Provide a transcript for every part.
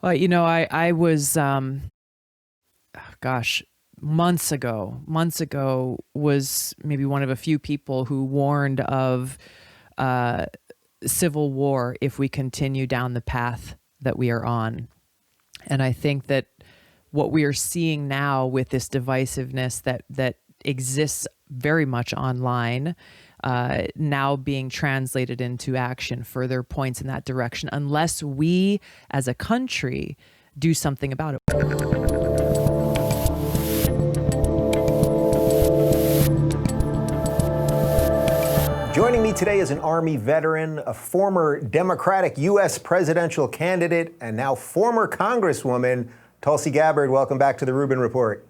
Well, I was, gosh, months ago was maybe one of a few people who warned of uh, civil war if we continue down the path that we are on. And I think that what we are seeing now with this divisiveness that exists very much online, now being translated into action, further points in that direction, unless we as a country do something about it. Joining me today is an Army veteran, a former Democratic U.S. presidential candidate, and now former Congresswoman, Tulsi Gabbard. Welcome back to the Rubin Report.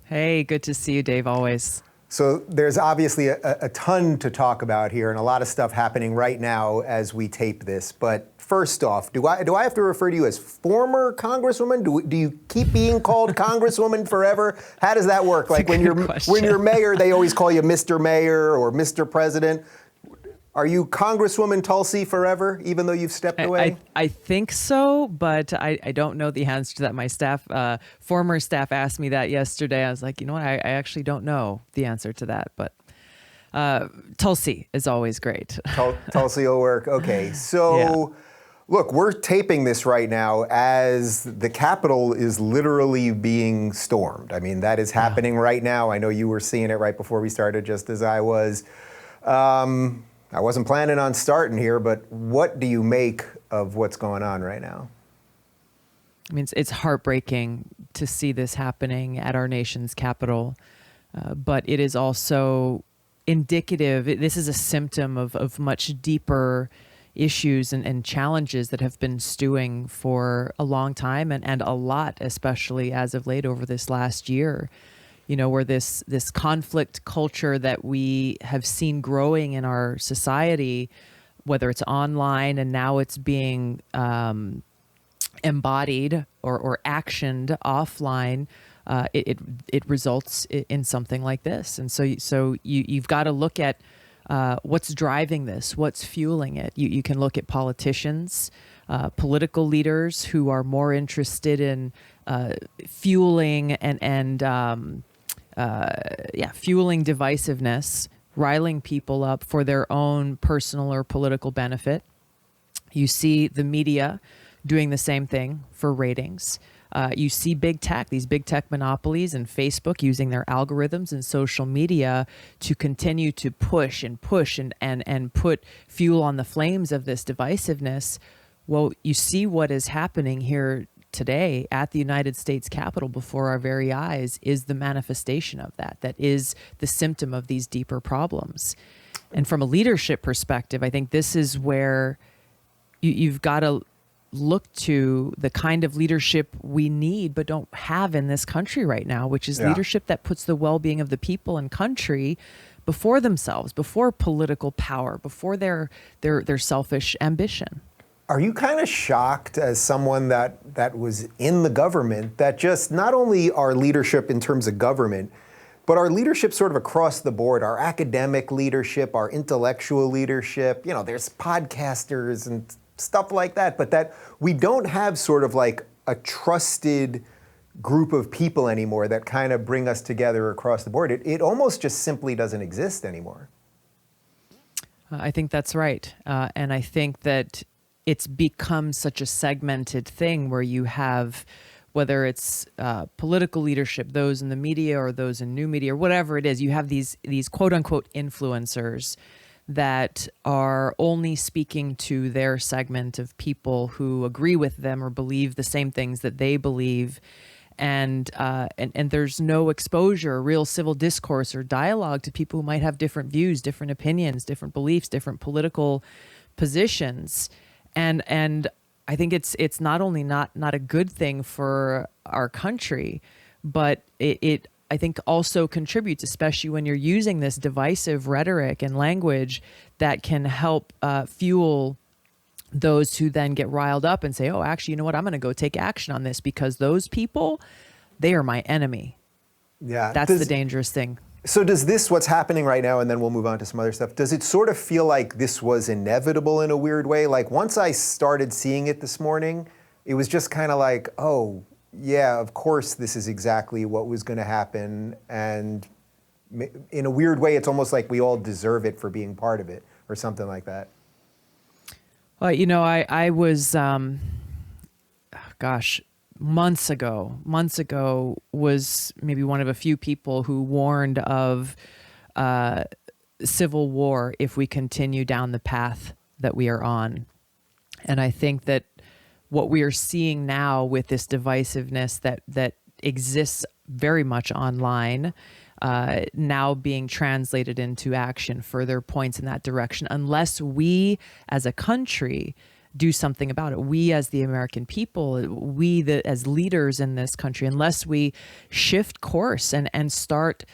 Hey, good to see you, Dave, always. So there's obviously a ton to talk about here and a lot of stuff happening right now as we tape this. But first off, do I have to refer to you as former Congresswoman? Do you keep being called Congresswoman forever? How does that work? Like when you're mayor, they always call you Mr. Mayor or Mr. President. Are you Congresswoman Tulsi forever, even though you've stepped away? I think so, but I don't know the answer to that. My former staff asked me that yesterday. I was like, you know what? I actually don't know the answer to that, but Tulsi is always great. Tulsi will work. Okay, so Yeah. Look, we're taping this right now as the Capitol is literally being stormed. I mean, that is happening right now. I know you were seeing it right before we started, just as I was. I wasn't planning on starting here, but what do you make of what's going on right now? I mean, it's heartbreaking to see this happening at our nation's capital, but it is also indicative. This is a symptom of much deeper issues and challenges that have been stewing for a long time and a lot, especially as of late over this last year. Where this conflict culture that we have seen growing in our society, whether it's online and now it's being embodied or actioned offline, it results in something like this. And so you've got to look at what's driving this, what's fueling it. You can look at politicians, political leaders who are more interested in fueling fueling divisiveness, riling people up for their own personal or political benefit. You see the media doing the same thing for ratings. You see these big tech monopolies and Facebook using their algorithms and social media to continue to push and put fuel on the flames of this divisiveness. Well, you see what is happening here today at the United States Capitol before our very eyes is the manifestation of that. That is the symptom of these deeper problems. And from a leadership perspective, I think this is where you've got to look to the kind of leadership we need but don't have in this country right now, which is leadership that puts the well-being of the people and country before themselves, before political power, before their selfish ambition. Are you kind of shocked as someone that was in the government that just not only our leadership in terms of government, but our leadership sort of across the board, our academic leadership, our intellectual leadership, there's podcasters and stuff like that, but that we don't have sort of like a trusted group of people anymore that kind of bring us together across the board. It almost just simply doesn't exist anymore. I think that's right. And I think that it's become such a segmented thing where you have, whether it's political leadership, those in the media or those in new media or whatever it is, you have these quote unquote influencers that are only speaking to their segment of people who agree with them or believe the same things that they believe. And there's no exposure, real civil discourse or dialogue to people who might have different views, different opinions, different beliefs, different political positions. And I think it's not only not a good thing for our country, but it I think also contributes, especially when you're using this divisive rhetoric and language that can help fuel those who then get riled up and say, oh, actually, you know what? I'm going to go take action on this because those people, they are my enemy. Yeah. That's the dangerous thing. So does this, what's happening right now, and then we'll move on to some other stuff, does it sort of feel like this was inevitable in a weird way? Like once I started seeing it this morning, it was just kind of like, oh, yeah, of course this is exactly what was going to happen. And in a weird way, it's almost like we all deserve it for being part of it or something like that. Well, I was, gosh, months ago was maybe one of a few people who warned of civil war if we continue down the path that we are on. And I think that what we are seeing now with this divisiveness that exists very much online, now being translated into action, further points in that direction. Unless we as a country do something about it, we as the American people, as leaders in this country, unless we shift course and start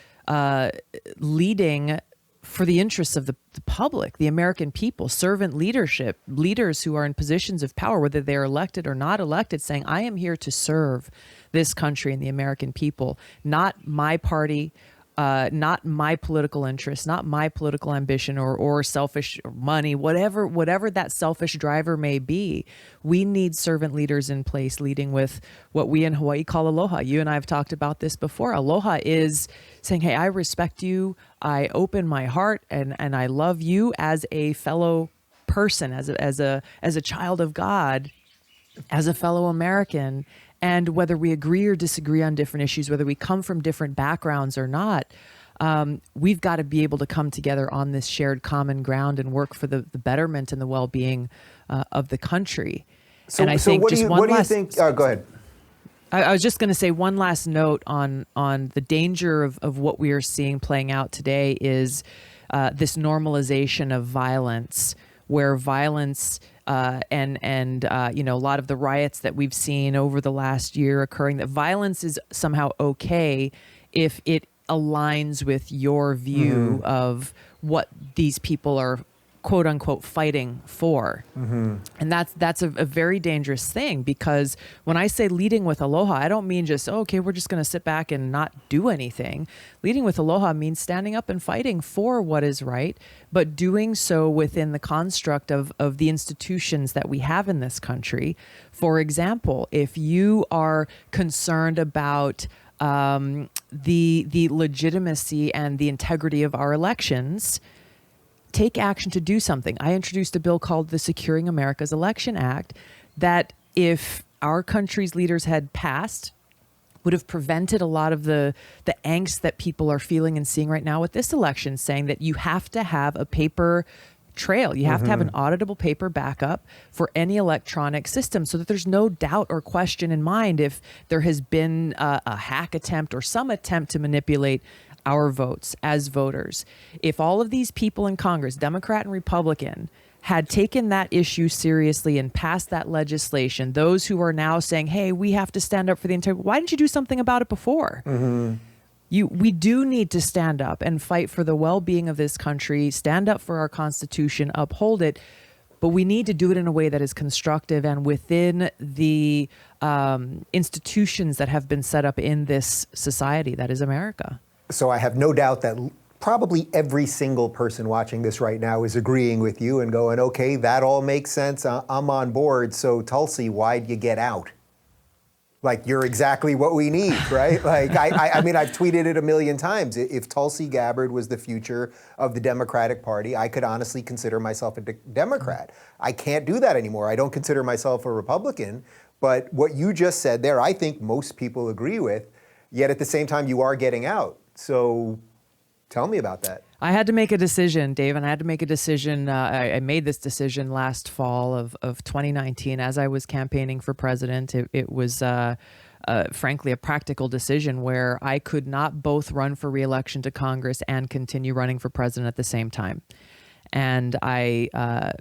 leading for the interests of the public, the American people, servant leadership, leaders who are in positions of power, whether they're elected or not elected, saying, I am here to serve this country and the American people, not my party, not my political interest, not my political ambition or selfish money, whatever that selfish driver may be. We need servant leaders in place leading with what we in Hawaii call Aloha. You and I have talked about this before. Aloha is saying, hey, I respect you. I open my heart and I love you as a fellow person, as a child of God, as a fellow American. And whether we agree or disagree on different issues, whether we come from different backgrounds or not, we've got to be able to come together on this shared common ground and work for the betterment and the well-being of the country. So, and I think what do you think? Go ahead. I was just going to say one last note on the danger of what we are seeing playing out today is this normalization of violence, where violence and a lot of the riots that we've seen over the last year occurring, that violence is somehow okay if it aligns with your view of what these people are quote unquote fighting for. And that's a very dangerous thing, because when I say leading with Aloha, I don't mean just, okay, we're just going to sit back and not do anything. Leading with Aloha means standing up and fighting for what is right, but doing so within the construct of the institutions that we have in this country. For example, if you are concerned about the legitimacy and the integrity of our elections, take action to do something. I introduced a bill called the Securing America's Election Act that, if our country's leaders had passed, would have prevented a lot of the angst that people are feeling and seeing right now with this election, saying that you have to have a paper trail. You have to have an auditable paper backup for any electronic system, so that there's no doubt or question in mind if there has been a hack attempt or some attempt to manipulate our votes as voters. If all of these people in Congress, Democrat and Republican, had taken that issue seriously and passed that legislation, those who are now saying, hey, we have to stand up for the integrity, why didn't you do something about it before? We do need to stand up and fight for the well-being of this country, stand up for our Constitution, uphold it, but we need to do it in a way that is constructive and within the institutions that have been set up in this society that is America. So I have no doubt that probably every single person watching this right now is agreeing with you and going, okay, that all makes sense. I'm on board. So Tulsi, why'd you get out? Like, you're exactly what we need, right? Like, I mean, I've tweeted it a million times. If Tulsi Gabbard was the future of the Democratic Party, I could honestly consider myself a Democrat. I can't do that anymore. I don't consider myself a Republican. But what you just said there, I think most people agree with. Yet at the same time, you are getting out. So tell me about that. I had to make a decision, Dave, and I had to make a decision. I made this decision last fall of 2019 as I was campaigning for president. It was, frankly, a practical decision where I could not both run for re-election to Congress and continue running for president at the same time. And I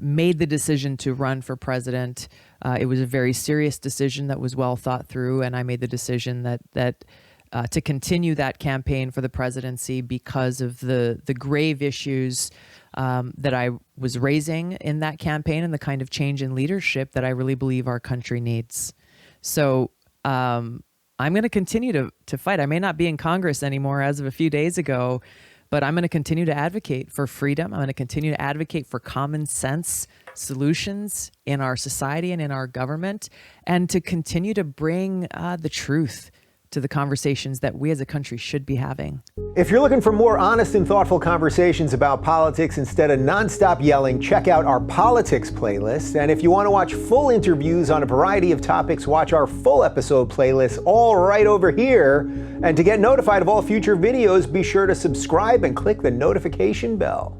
made the decision to run for president. It was a very serious decision that was well thought through, and I made the decision that to continue that campaign for the presidency because of the grave issues that I was raising in that campaign and the kind of change in leadership that I really believe our country needs. So I'm going to continue to fight. I may not be in Congress anymore as of a few days ago, But I'm going to continue to advocate for freedom. I'm going to continue to advocate for common sense solutions in our society and in our government, and to continue to bring the truth to the conversations that we as a country should be having. If you're looking for more honest and thoughtful conversations about politics instead of nonstop yelling, check out our politics playlist. And if you want to watch full interviews on a variety of topics, watch our full episode playlist all right over here. And to get notified of all future videos, be sure to subscribe and click the notification bell.